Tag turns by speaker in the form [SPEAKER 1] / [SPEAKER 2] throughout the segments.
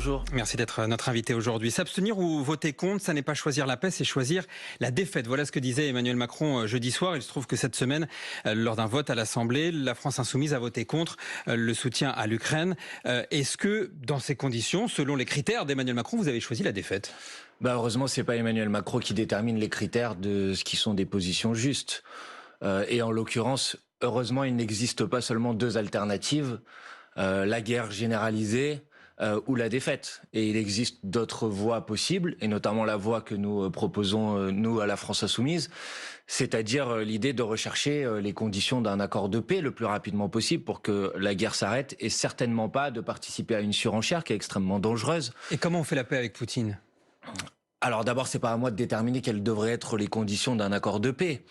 [SPEAKER 1] bonjour.
[SPEAKER 2] Merci d'être notre invité aujourd'hui. S'abstenir ou voter contre, ça n'est pas choisir la paix, c'est choisir la défaite. Voilà ce que disait Emmanuel Macron jeudi soir. Il se trouve que cette semaine, lors d'un vote à l'Assemblée, la France insoumise a voté contre le soutien à l'Ukraine. Est-ce que, dans ces conditions, selon les critères d'Emmanuel Macron, vous avez choisi la défaite ?
[SPEAKER 1] Heureusement, c'est pas Emmanuel Macron qui détermine les critères de ce qui sont des positions justes. Et en l'occurrence, heureusement, il n'existe pas seulement deux alternatives, la guerre généralisée ou la défaite. Et il existe d'autres voies possibles, et notamment la voie que nous proposons, nous, à la France Insoumise, c'est-à-dire l'idée de rechercher les conditions d'un accord de paix le plus rapidement possible pour que la guerre s'arrête, et certainement pas de participer à une surenchère qui est extrêmement dangereuse.
[SPEAKER 2] Et comment on fait la paix avec Poutine ?
[SPEAKER 1] Alors d'abord, c'est pas à moi de déterminer quelles devraient être les conditions d'un accord de paix.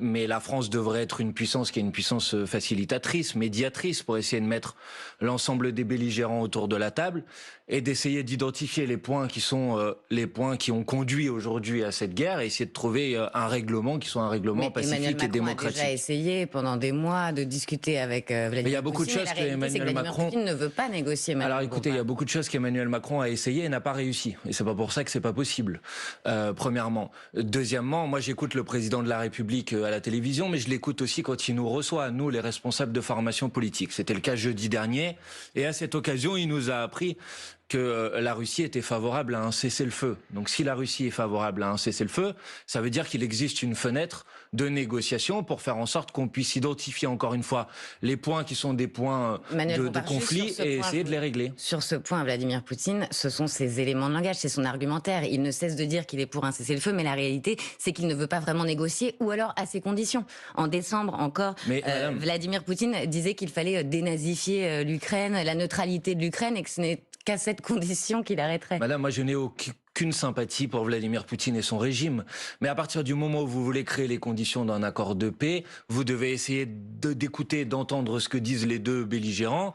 [SPEAKER 1] Mais la France devrait être une puissance qui est une puissance facilitatrice, médiatrice, pour essayer de mettre l'ensemble des belligérants autour de la table et d'essayer d'identifier les points qui sont les points qui ont conduit aujourd'hui à cette guerre et essayer de trouver un règlement qui soit un règlement pacifique et démocratique.
[SPEAKER 3] A déjà essayé pendant des mois de discuter avec Vladimir Poutine.
[SPEAKER 1] Il y a beaucoup de choses qu'Emmanuel Macron
[SPEAKER 3] Poutine ne veut pas négocier.
[SPEAKER 1] Alors écoutez, il y a beaucoup de choses qu'Emmanuel Macron a essayé et n'a pas réussi. Et c'est pas pour ça que c'est pas possible. Premièrement. Deuxièmement, moi j'écoute le président de la République à la télévision, mais je l'écoute aussi quand il nous reçoit, nous les responsables de formation politique. C'était le cas jeudi dernier, et à cette occasion, il nous a appris que la Russie était favorable à un cessez-le-feu. Donc si la Russie est favorable à un cessez-le-feu, ça veut dire qu'il existe une fenêtre de négociation pour faire en sorte qu'on puisse identifier encore une fois les points qui sont des points de conflit et essayer de les régler.
[SPEAKER 3] Sur ce point, Vladimir Poutine, ce sont ses éléments de langage, c'est son argumentaire. Il ne cesse de dire qu'il est pour un cessez-le-feu, mais la réalité, c'est qu'il ne veut pas vraiment négocier, ou alors à ses conditions. En décembre encore, Vladimir Poutine disait qu'il fallait dénazifier l'Ukraine, la neutralité de l'Ukraine, et que ce n'est qu'à cette condition qu'il arrêterait.
[SPEAKER 1] Madame, moi je n'ai aucune sympathie pour Vladimir Poutine et son régime. Mais à partir du moment où vous voulez créer les conditions d'un accord de paix, vous devez essayer d'écouter, d'entendre ce que disent les deux belligérants.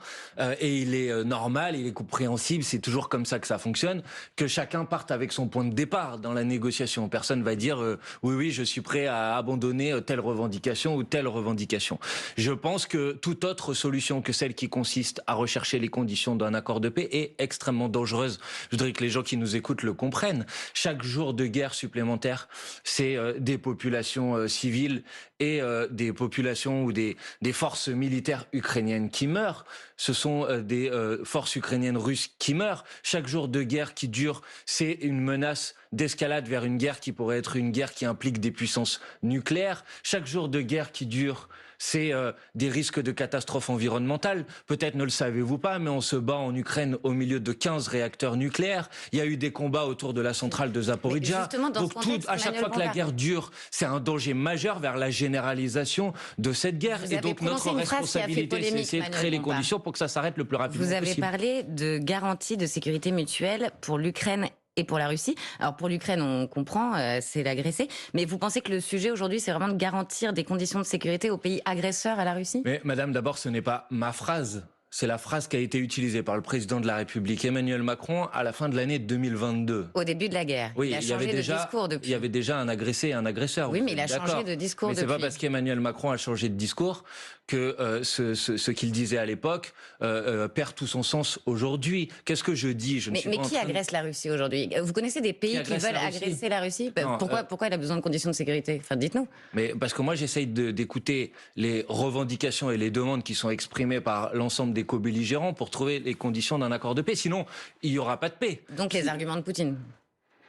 [SPEAKER 1] Et il est normal, il est compréhensible, c'est toujours comme ça que ça fonctionne, que chacun parte avec son point de départ dans la négociation. Personne va dire oui, je suis prêt à abandonner telle revendication ou telle revendication. Je pense que toute autre solution que celle qui consiste à rechercher les conditions d'un accord de paix est extrêmement dangereuse. Je voudrais que les gens qui nous écoutent le comprennent. Chaque jour de guerre supplémentaire, c'est des populations civiles et des populations ou des forces militaires ukrainiennes qui meurent. Ce sont des forces ukrainiennes russes qui meurent. Chaque jour de guerre qui dure, c'est une menace d'escalade vers une guerre qui pourrait être une guerre qui implique des puissances nucléaires. Chaque jour de guerre qui dure, c'est des risques de catastrophes environnementales. Peut-être ne le savez-vous pas, mais on se bat en Ukraine au milieu de 15 réacteurs nucléaires. Il y a eu des combats autour de la centrale de Zaporijia. Donc à chaque fois que la guerre dure, c'est un danger majeur vers la généralisation de cette guerre. Et donc notre responsabilité, c'est d'essayer de créer les conditions pour que ça s'arrête le plus rapidement possible.
[SPEAKER 3] Vous avez parlé de garantie de sécurité mutuelle pour l'Ukraine et pour la Russie. Alors pour l'Ukraine, on comprend, c'est l'agressé. Mais vous pensez que le sujet aujourd'hui, c'est vraiment de garantir des conditions de sécurité au pays agresseur, à la Russie ?
[SPEAKER 1] Mais madame, d'abord, ce n'est pas ma phrase. C'est la phrase qui a été utilisée par le président de la République, Emmanuel Macron, à la fin de l'année 2022.
[SPEAKER 3] Au début de la guerre.
[SPEAKER 1] Oui,
[SPEAKER 3] il a changé de discours depuis.
[SPEAKER 1] Il y avait déjà un agressé et un agresseur.
[SPEAKER 3] Oui, mais il a changé de discours depuis.
[SPEAKER 1] Mais c'est pas parce qu'Emmanuel Macron a changé de discours que ce qu'il disait à l'époque perd tout son sens aujourd'hui. Qu'est-ce que je dis ?
[SPEAKER 3] Mais qui agresse la Russie aujourd'hui ? Vous connaissez des pays qui veulent agresser la Russie ? Pourquoi il a besoin de conditions de sécurité ? Enfin, dites-nous.
[SPEAKER 1] Mais parce que moi, j'essaye d'écouter les revendications et les demandes qui sont exprimées par l'ensemble des co-belligérants pour trouver les conditions d'un accord de paix. Sinon, il n'y aura pas de paix.
[SPEAKER 3] Donc les arguments de Poutine.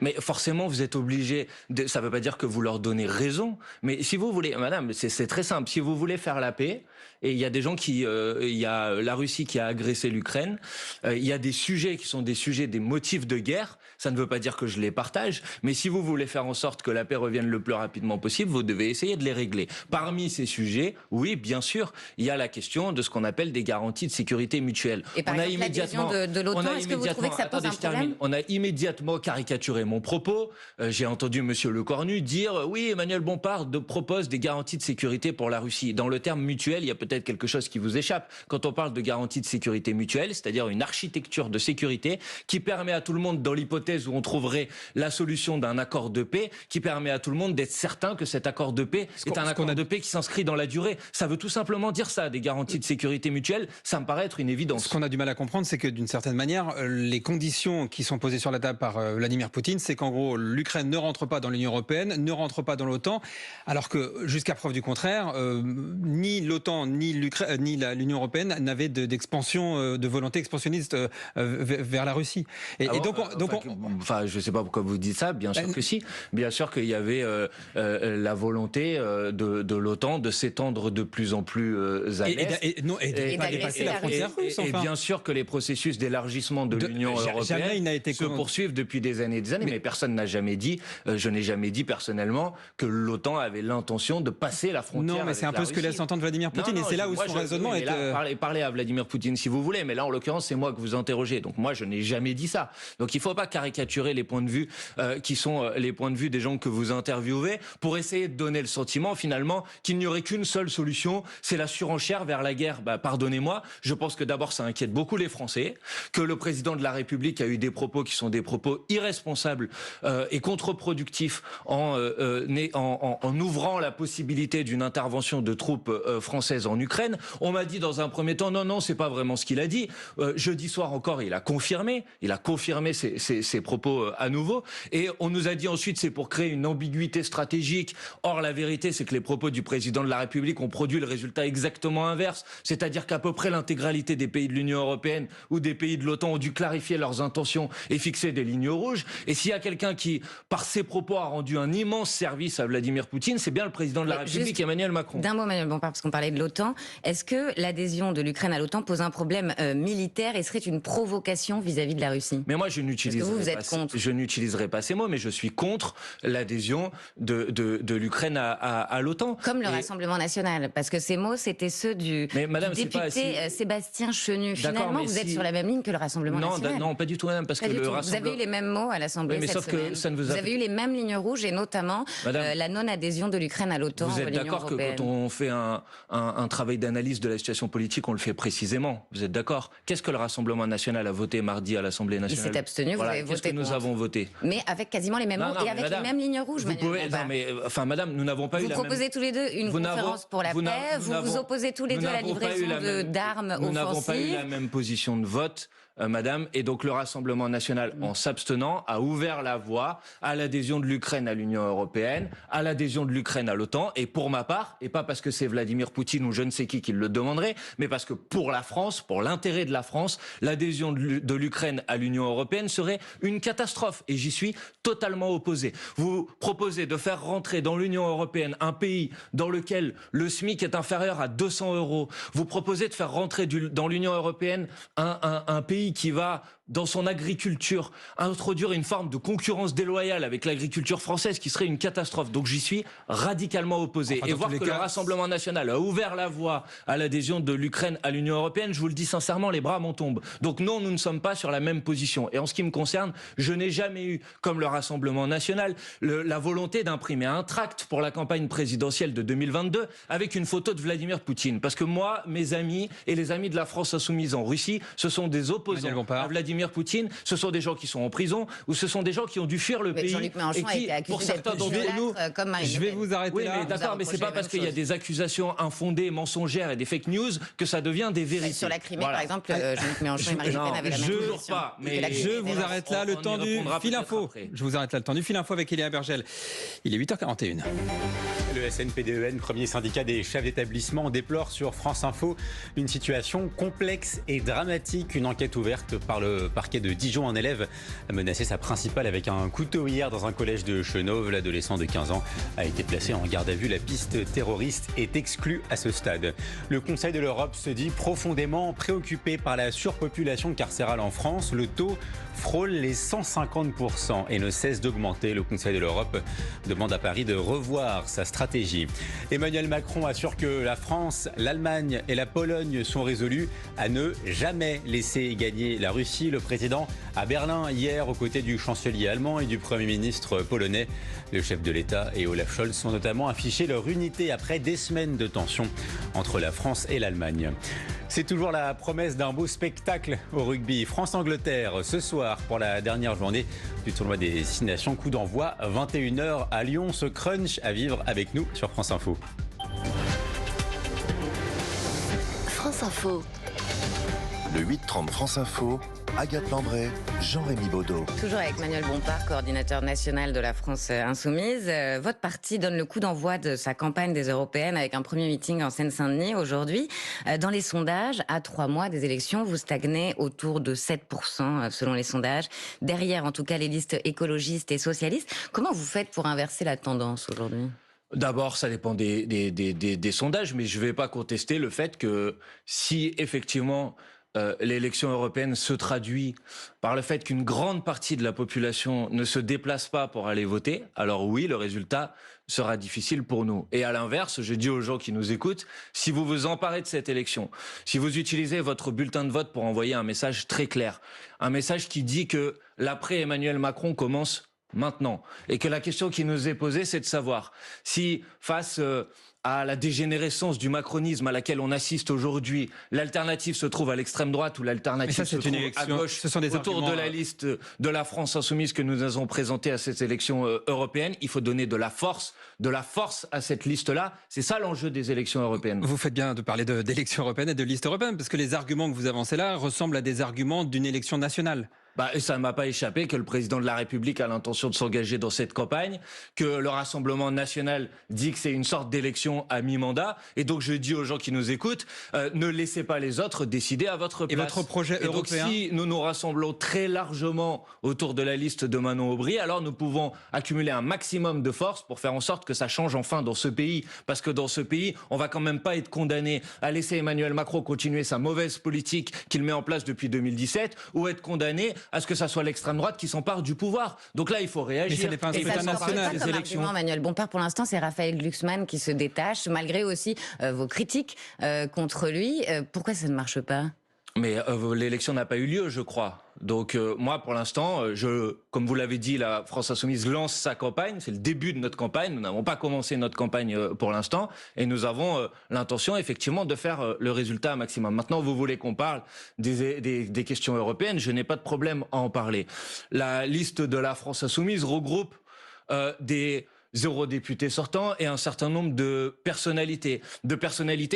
[SPEAKER 1] Mais forcément, vous êtes obligé. Ça ne veut pas dire que vous leur donnez raison. Mais si vous voulez, madame, c'est très simple. Si vous voulez faire la paix, et il y a des gens qui, il y a la Russie qui a agressé l'Ukraine. Il y a des sujets qui sont des motifs de guerre. Ça ne veut pas dire que je les partage. Mais si vous voulez faire en sorte que la paix revienne le plus rapidement possible, vous devez essayer de les régler. Parmi ces sujets, oui, bien sûr, il y a la question de ce qu'on appelle des garanties de sécurité mutuelle.
[SPEAKER 3] Et par exemple, l'adhésion de l'OTAN, est-ce que vous trouvez que ça pose un problème ?
[SPEAKER 1] On a immédiatement caricaturé mon propos. J'ai entendu Monsieur Lecornu dire oui, Emmanuel Bompard propose des garanties de sécurité pour la Russie. Dans le terme mutuel, il y a peut-être quelque chose qui vous échappe. Quand on parle de garantie de sécurité mutuelle, c'est-à-dire une architecture de sécurité qui permet à tout le monde, dans l'hypothèse où on trouverait la solution d'un accord de paix, qui permet à tout le monde d'être certain que cet accord de paix est un accord de paix qui s'inscrit dans la durée. Ça veut tout simplement dire ça, des garanties de sécurité mutuelle. Ça me paraît être une évidence.
[SPEAKER 2] Ce qu'on a du mal à comprendre, c'est que d'une certaine manière, les conditions qui sont posées sur la table par Vladimir Poutine, c'est qu'en gros, l'Ukraine ne rentre pas dans l'Union européenne, ne rentre pas dans l'OTAN, alors que jusqu'à preuve du contraire, ni l'OTAN ni l'Union européenne n'avaient d'expansion, de volonté expansionniste vers la Russie. Et donc,
[SPEAKER 1] je ne sais pas pourquoi vous dites ça. Bien sûr que si. Bien sûr qu'il y avait la volonté de l'OTAN de s'étendre de plus en plus à l'est.
[SPEAKER 2] Et dépasser la frontière russe.
[SPEAKER 1] Et bien sûr que les processus d'élargissement de l'Union européenne se poursuivent depuis des années et des années. Mais personne n'a jamais dit, je n'ai jamais dit personnellement, que l'OTAN avait l'intention de passer la frontière.
[SPEAKER 2] Non, mais c'est un peu ce que laisse entendre Vladimir Poutine. Et c'est là où son raisonnement est...
[SPEAKER 1] Parlez à Vladimir Poutine si vous voulez. Mais là, en l'occurrence, c'est moi que vous interrogez. Donc moi, je n'ai jamais dit ça. Donc il ne faut pas caricaturer les points de vue qui sont les points de vue des gens que vous interviewez pour essayer de donner le sentiment, finalement, qu'il n'y aurait qu'une seule solution, c'est la surenchère vers la guerre. Pardonnez-moi, je pense que d'abord ça inquiète beaucoup les Français, que le président de la République a eu des propos qui sont des propos irresponsables et contre-productifs en ouvrant la possibilité d'une intervention de troupes françaises en Ukraine. On m'a dit dans un premier temps, non, c'est pas vraiment ce qu'il a dit. Jeudi soir encore, il a confirmé ses propos à nouveau. Et on nous a dit ensuite, c'est pour créer une ambiguïté stratégique. Or, la vérité, c'est que les propos du président de la République ont produit le résultat exactement inverse. C'est-à-dire qu'à peu près l'intégralité des pays de l'Union européenne ou des pays de l'OTAN ont dû clarifier leurs intentions et fixer des lignes rouges. Et s'il y a quelqu'un qui, par ses propos, a rendu un immense service à Vladimir Poutine, c'est bien le président de la République, Emmanuel Macron.
[SPEAKER 3] D'un mot, Emmanuel Bompard, parce qu'on parlait de l'OTAN. Est-ce que l'adhésion de l'Ukraine à l'OTAN pose un problème militaire et serait une provocation vis-à-vis de la Russie?
[SPEAKER 1] Mais moi, je n'utiliserai pas ces mots, mais je suis contre l'adhésion de l'Ukraine à l'OTAN.
[SPEAKER 3] Comme le Rassemblement national, parce que ces mots, c'était ceux du député Sébastien Chenu. Finalement, vous êtes sur la même ligne que le Rassemblement national.
[SPEAKER 1] Non, pas du tout, madame, parce que
[SPEAKER 3] Vous avez eu les mêmes mots à l'Assemblée cette semaine. Vous avez eu les mêmes lignes rouges et notamment la non-adhésion de l'Ukraine à l'OTAN.
[SPEAKER 1] Vous êtes d'accord que quand on fait un travail d'analyse de la situation politique, on le fait précisément. Vous êtes d'accord? Qu'est-ce que le Rassemblement national a voté mardi à l'Assemblée nationale?
[SPEAKER 3] Il s'est abstenu, vous avez voté
[SPEAKER 1] Qu'est-ce que nous avons voté?
[SPEAKER 3] Mais avec quasiment les mêmes mots et avec les mêmes lignes rouges.
[SPEAKER 1] Madame, nous n'avons pas eu la même...
[SPEAKER 3] Vous proposez tous les deux une conférence pour la paix, vous opposez tous les deux à la livraison d'armes offensives.
[SPEAKER 1] Nous n'avons pas eu la même position de vote, madame, et donc le Rassemblement national, en s'abstenant, a ouvert la voie à l'adhésion de l'Ukraine à l'Union européenne, à l'adhésion de l'Ukraine à l'OTAN, et pour ma part, et pas parce que c'est Vladimir Poutine ou je ne sais qui le demanderait, mais parce que pour la France, pour l'intérêt de la France, l'adhésion de l'Ukraine à l'Union européenne serait une catastrophe, et j'y suis totalement opposé. Vous proposez de faire rentrer dans l'Union européenne un pays dans lequel le SMIC est inférieur à 200 €. Vous proposez de faire rentrer dans l'Union européenne un pays qui va, dans son agriculture, introduire une forme de concurrence déloyale avec l'agriculture française qui serait une catastrophe. Donc j'y suis radicalement opposé. Et voir que le Rassemblement national a ouvert la voie à l'adhésion de l'Ukraine à l'Union européenne, je vous le dis sincèrement, les bras m'en tombent. Donc non, nous ne sommes pas sur la même position. Et en ce qui me concerne, je n'ai jamais eu, comme le Rassemblement national, la volonté d'imprimer un tract pour la campagne présidentielle de 2022 avec une photo de Vladimir Poutine. Parce que moi, mes amis et les amis de la France insoumise en Russie, ce sont des opposants à Vladimir Poutine, ce sont des gens qui sont en prison ou ce sont des gens qui ont dû fuir le pays.
[SPEAKER 3] Jean-Luc Mélenchon a été accusé
[SPEAKER 1] pour certains d'entre nous,
[SPEAKER 3] comme Marine Le Pen.
[SPEAKER 2] Je vais vous arrêter là.
[SPEAKER 1] Mais d'accord, mais c'est pas parce qu'il y a des accusations infondées, mensongères et des fake news que ça devient des vérités.
[SPEAKER 3] Sur la Crimée, par exemple, Jean-Luc Mélenchon et Marine Le Pen avaient la même position.
[SPEAKER 2] Je vous arrête là le temps du fil info. Je vous arrête là le temps du fil info avec Elia Bergel. Il est 8h41.
[SPEAKER 4] Le SNPDEN, premier syndicat des chefs d'établissement, déplore sur France Info une situation complexe et dramatique. Une enquête ouverte par le parquet de Dijon. Un élève a menacé sa principale avec un couteau hier dans un collège de Chenôve. L'adolescent de 15 ans a été placé en garde à vue. La piste terroriste est exclue à ce stade. Le Conseil de l'Europe se dit profondément préoccupé par la surpopulation carcérale en France. Le taux frôle les 150% et ne cesse d'augmenter. Le Conseil de l'Europe demande à Paris de revoir sa stratégie. Emmanuel Macron assure que la France, l'Allemagne et la Pologne sont résolues à ne jamais laisser gagner la Russie. accueilli le président à Berlin hier aux côtés du chancelier allemand et du Premier ministre polonais. Le chef de l'État et Olaf Scholz ont notamment affiché leur unité après des semaines de tension entre la France et l'Allemagne. C'est toujours la promesse d'un beau spectacle au rugby. France-Angleterre ce soir pour la dernière journée du tournoi des 6 nations. Coup d'envoi 21h à Lyon. Ce crunch à vivre avec nous sur France Info.
[SPEAKER 5] France Info.
[SPEAKER 6] Le 8-30 France Info, Agathe Landré, Jean-Rémy Baudot.
[SPEAKER 3] Toujours avec Manuel Bompard, coordinateur national de la France Insoumise. Votre parti donne le coup d'envoi de sa campagne des Européennes avec un premier meeting en Seine-Saint-Denis aujourd'hui. Dans les sondages, à 3 mois des élections, vous stagnez autour de 7% selon les sondages. Derrière, en tout cas, les listes écologistes et socialistes. Comment vous faites pour inverser la tendance aujourd'hui ?
[SPEAKER 1] D'abord, ça dépend des sondages, mais je ne vais pas contester le fait que si effectivement l'élection européenne se traduit par le fait qu'une grande partie de la population ne se déplace pas pour aller voter, alors oui, le résultat sera difficile pour nous. Et à l'inverse, je dis aux gens qui nous écoutent, si vous vous emparez de cette élection, si vous utilisez votre bulletin de vote pour envoyer un message très clair, un message qui dit que l'après Emmanuel Macron commence maintenant, et que la question qui nous est posée, c'est de savoir si face à la dégénérescence du macronisme à laquelle on assiste aujourd'hui, l'alternative se trouve à l'extrême droite ou l'alternative se trouve à gauche, autour de la liste de la France Insoumise que nous avons présentée à cette élection européenne. Il faut donner de la force à cette liste-là. C'est ça l'enjeu des élections européennes.
[SPEAKER 2] Vous faites bien de parler d'élections européennes et de liste européenne, parce que les arguments que vous avancez là ressemblent à des arguments d'une élection nationale.
[SPEAKER 1] Et ça ne m'a pas échappé que le président de la République a l'intention de s'engager dans cette campagne, que le Rassemblement national dit que c'est une sorte d'élection à mi-mandat. Et donc je dis aux gens qui nous écoutent, ne laissez pas les autres décider à votre place.
[SPEAKER 2] Et votre projet européen ?
[SPEAKER 1] Donc si nous nous rassemblons très largement autour de la liste de Manon Aubry, alors nous pouvons accumuler un maximum de force pour faire en sorte que ça change enfin dans ce pays. Parce que dans ce pays, on va quand même pas être condamné à laisser Emmanuel Macron continuer sa mauvaise politique qu'il met en place depuis 2017, ou être condamné à ce que ça soit l'extrême droite qui s'empare du pouvoir. Donc là, il faut réagir.
[SPEAKER 2] Mais ce n'est pas un scrutin national,
[SPEAKER 3] les élections. Manuel Bompard, pour l'instant, c'est Raphaël Glucksmann qui se détache, malgré aussi vos critiques contre lui. Pourquoi ça ne marche pas ?
[SPEAKER 1] Mais l'élection n'a pas eu lieu, je crois. Donc moi, pour l'instant, comme vous l'avez dit, la France Insoumise lance sa campagne. C'est le début de notre campagne. Nous n'avons pas commencé notre campagne pour l'instant. Et nous avons l'intention, effectivement, de faire le résultat maximum. Maintenant, vous voulez qu'on parle des questions européennes. Je n'ai pas de problème à en parler. La liste de la France Insoumise regroupe des eurodéputés sortants et un certain nombre de personnalités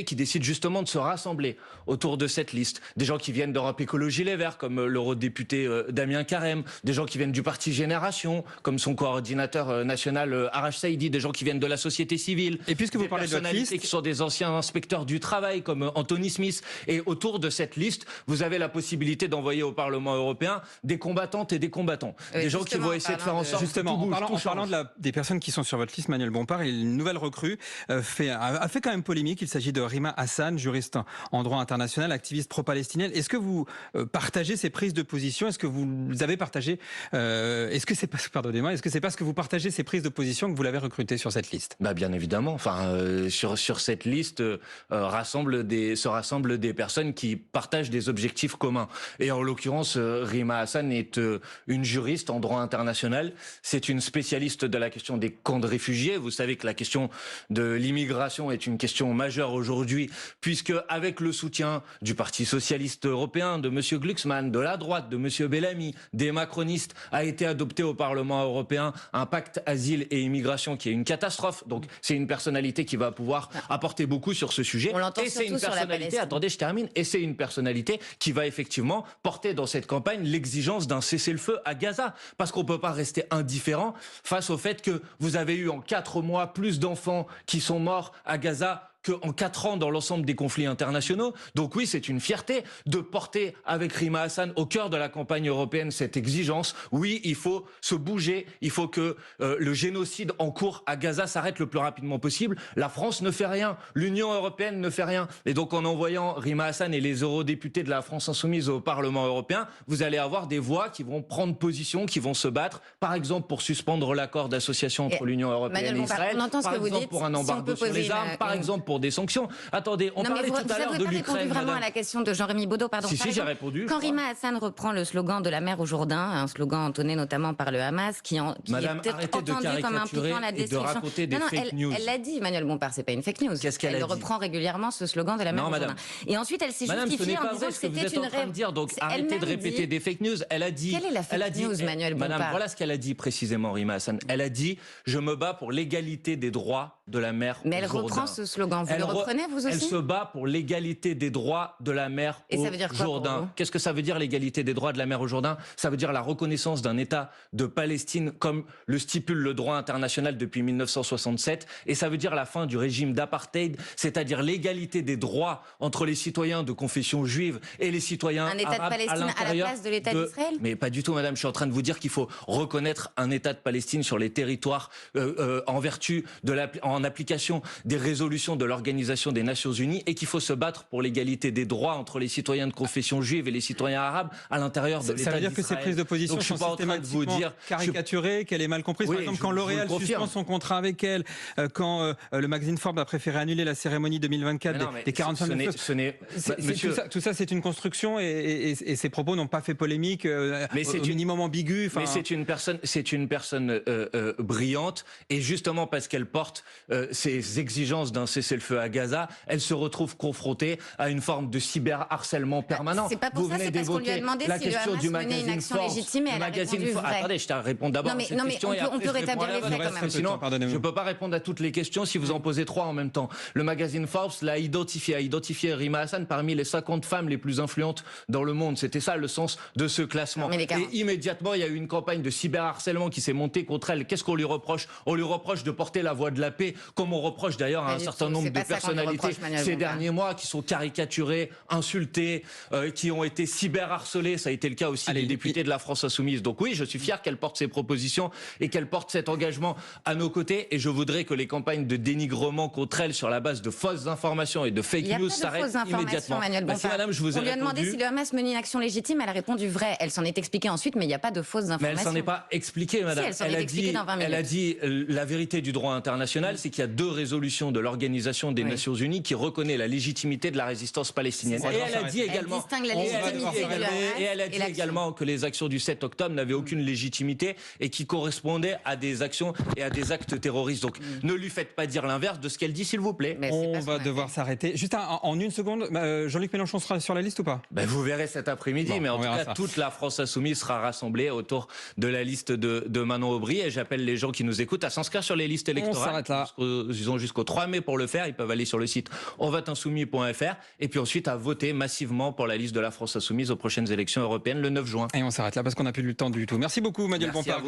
[SPEAKER 1] qui décident justement de se rassembler autour de cette liste. Des gens qui viennent d'Europe Écologie Les Verts, comme l'eurodéputé Damien Carême, des gens qui viennent du parti Génération, comme son coordinateur national Arash Saïdi, des gens qui viennent de la société civile.
[SPEAKER 2] Et puisque vous parlez de votre liste,
[SPEAKER 1] qui sont des anciens inspecteurs du travail, comme Anthony Smith. Et autour de cette liste, vous avez la possibilité d'envoyer au Parlement européen des combattantes et des combattants. Des gens qui vont essayer de faire en sorte
[SPEAKER 2] justement,
[SPEAKER 1] que tout bouge,
[SPEAKER 2] en parlant des personnes qui sont sur votre liste, Manuel Bompard, une nouvelle recrue a fait quand même polémique. Il s'agit de Rima Hassan, juriste en droit international, activiste pro-palestinienne. Est-ce que vous partagez ces prises de position ? Est-ce que vous avez partagé est-ce que c'est pas parce que vous partagez ces prises de position que vous l'avez recrutée sur cette liste ?
[SPEAKER 1] Bien évidemment. Enfin, sur cette liste se rassemblent des personnes qui partagent des objectifs communs. Et en l'occurrence, Rima Hassan est une juriste en droit international. C'est une spécialiste de la question des camps de réfugiés. Vous savez que la question de l'immigration est une question majeure aujourd'hui, puisque avec le soutien du Parti socialiste européen, de M. Glucksmann, de la droite, de M. Bellamy, des macronistes, a été adopté au Parlement européen un pacte asile et immigration qui est une catastrophe. Donc c'est une personnalité qui va pouvoir apporter beaucoup sur ce sujet.
[SPEAKER 3] On l'entend
[SPEAKER 1] et c'est une personnalité, attendez, je termine, et c'est une personnalité qui va effectivement porter dans cette campagne l'exigence d'un cessez-le-feu à Gaza. Parce qu'on ne peut pas rester indifférent face au fait que vous avez eu en 4 mois plus d'enfants qui sont morts à Gaza qu'en 4 ans dans l'ensemble des conflits internationaux. Donc oui, c'est une fierté de porter avec Rima Hassan au cœur de la campagne européenne cette exigence. Oui, il faut se bouger, il faut que le génocide en cours à Gaza s'arrête le plus rapidement possible. La France ne fait rien, l'Union européenne ne fait rien. Et donc en envoyant Rima Hassan et les eurodéputés de la France Insoumise au Parlement européen, vous allez avoir des voix qui vont prendre position, qui vont se battre, par exemple pour suspendre l'accord d'association entre l'Union européenne et Israël, par exemple pour un embargo sur les armes, par exemple pour pour des sanctions. Attendez, on parlait tout à l'heure de l'Ukraine.
[SPEAKER 3] Vous n'avez pas répondu vraiment à la question de Jean-Rémy Baudot, pardon.
[SPEAKER 1] Si, j'ai répondu.
[SPEAKER 3] Quand Rima Hassan reprend le slogan de la mer au Jourdain, un slogan entonné notamment par le Hamas, qui
[SPEAKER 1] Madame,
[SPEAKER 3] est peut-être entendu comme impliquant la destruction.
[SPEAKER 1] De raconter des fake news.
[SPEAKER 3] Elle l'a dit, Emmanuel Bompard, c'est pas une fake news.
[SPEAKER 1] Qu'est-ce qu'elle a dit ?
[SPEAKER 3] Elle reprend régulièrement ce slogan de la mer au Jourdain. Et ensuite, elle s'est justifiée en disant que c'était une rêve.
[SPEAKER 1] Donc arrêtez de répéter des fake news. Elle a dit.
[SPEAKER 3] Quelle est la fake news, Emmanuel Bompard ?
[SPEAKER 1] Madame, voilà ce qu'elle a dit précisément, Rima Hassan. Elle a dit je me bats pour l'égalité des droits de la mer au Jourdain.
[SPEAKER 3] Mais elle reprend ce slogan. Vous le reprenez, vous aussi ?
[SPEAKER 1] Elle se bat pour l'égalité des droits de la mer au Jourdain. Qu'est-ce que ça veut dire l'égalité des droits de la mer au Jourdain ? Ça veut dire la reconnaissance d'un État de Palestine comme le stipule le droit international depuis 1967. Et ça veut dire la fin du régime d'apartheid, c'est-à-dire l'égalité des droits entre les citoyens de confession juive et les citoyens arabes.
[SPEAKER 3] Un État de Palestine à la place de l'État d'Israël ?
[SPEAKER 1] Mais pas du tout, madame. Je suis en train de vous dire qu'il faut reconnaître un État de Palestine sur les territoires en vertu en application des résolutions de l'Organisation des Nations Unies et qu'il faut se battre pour l'égalité des droits entre les citoyens de confession juive et les citoyens arabes à l'intérieur de l'État d'Israël.
[SPEAKER 2] Ça veut dire que ces prises de position sont systématiquement caricaturées, qu'elle est mal comprise.
[SPEAKER 1] Oui,
[SPEAKER 2] par exemple, quand L'Oréal suspend son contrat avec elle, quand le magazine Forbes a préféré annuler la cérémonie 2024 des 45 tout ça, c'est une construction et ces propos n'ont pas fait polémique, au minimum ambigu.
[SPEAKER 1] Mais c'est une personne brillante et justement parce qu'elle porte ces exigences d'un cessez-le-feu à Gaza, elle se retrouve confrontée à une forme de cyberharcèlement permanent.
[SPEAKER 3] C'est pas pour ça, c'est parce qu'on lui a demandé si le Hamas menait une action légitime et elle a répondu vrai.
[SPEAKER 1] Attendez, je te réponds d'abord à cette question.
[SPEAKER 3] On peut rétablir les faits quand même.
[SPEAKER 1] Sinon, je ne peux pas répondre à toutes les questions si vous en posez 3 en même temps. Le magazine Forbes a identifié Rima Hassan parmi les 50 femmes les plus influentes dans le monde. C'était ça le sens de ce classement. Et immédiatement, il y a eu une campagne de cyberharcèlement qui s'est montée contre elle. Qu'est-ce qu'on lui reproche ? On lui reproche de porter la voix de la paix, comme on reproche d'ailleurs à un certain nombre de personnalités ces derniers mois qui sont caricaturées, insultées, qui ont été cyberharcelées. Ça a été le cas aussi des députés de la France Insoumise. Donc oui, je suis fier qu'elle porte ses propositions et qu'elle porte cet engagement à nos côtés. Et je voudrais que les campagnes de dénigrement contre elle sur la base de fausses informations et de fake news s'arrêtent immédiatement.
[SPEAKER 3] Madame, je vous ai répondu. On lui a demandé si le Hamas menait une action légitime. Elle a répondu vrai. Elle s'en est expliquée ensuite, mais il n'y a pas de fausses informations.
[SPEAKER 1] Mais elle s'en est pas expliquée, madame.
[SPEAKER 3] Si, elle
[SPEAKER 1] a dit la vérité du droit international, c'est qu'il y a 2 résolutions de l'Organisation des Nations Unies qui reconnaît la légitimité de la résistance palestinienne. Et elle a dit également que les actions du 7 octobre n'avaient aucune légitimité et qui correspondaient à des actions et à des actes terroristes. Donc ne lui faites pas dire l'inverse de ce qu'elle dit, s'il vous plaît.
[SPEAKER 2] On va devoir s'arrêter. Juste en une seconde, Jean-Luc Mélenchon sera sur la liste ou pas ?
[SPEAKER 1] Vous verrez cet après-midi, mais en tout cas, toute la France Insoumise sera rassemblée autour de la liste de Manon Aubry et j'appelle les gens qui nous écoutent à s'inscrire sur les listes électorales. Ils ont jusqu'au 3 mai pour le faire. Ils peuvent aller sur le site onvoteinsoumis.fr et puis ensuite à voter massivement pour la liste de la France Insoumise aux prochaines élections européennes le 9 juin.
[SPEAKER 2] Et on s'arrête là parce qu'on n'a plus le temps du tout. Merci beaucoup, Emmanuel Bompard.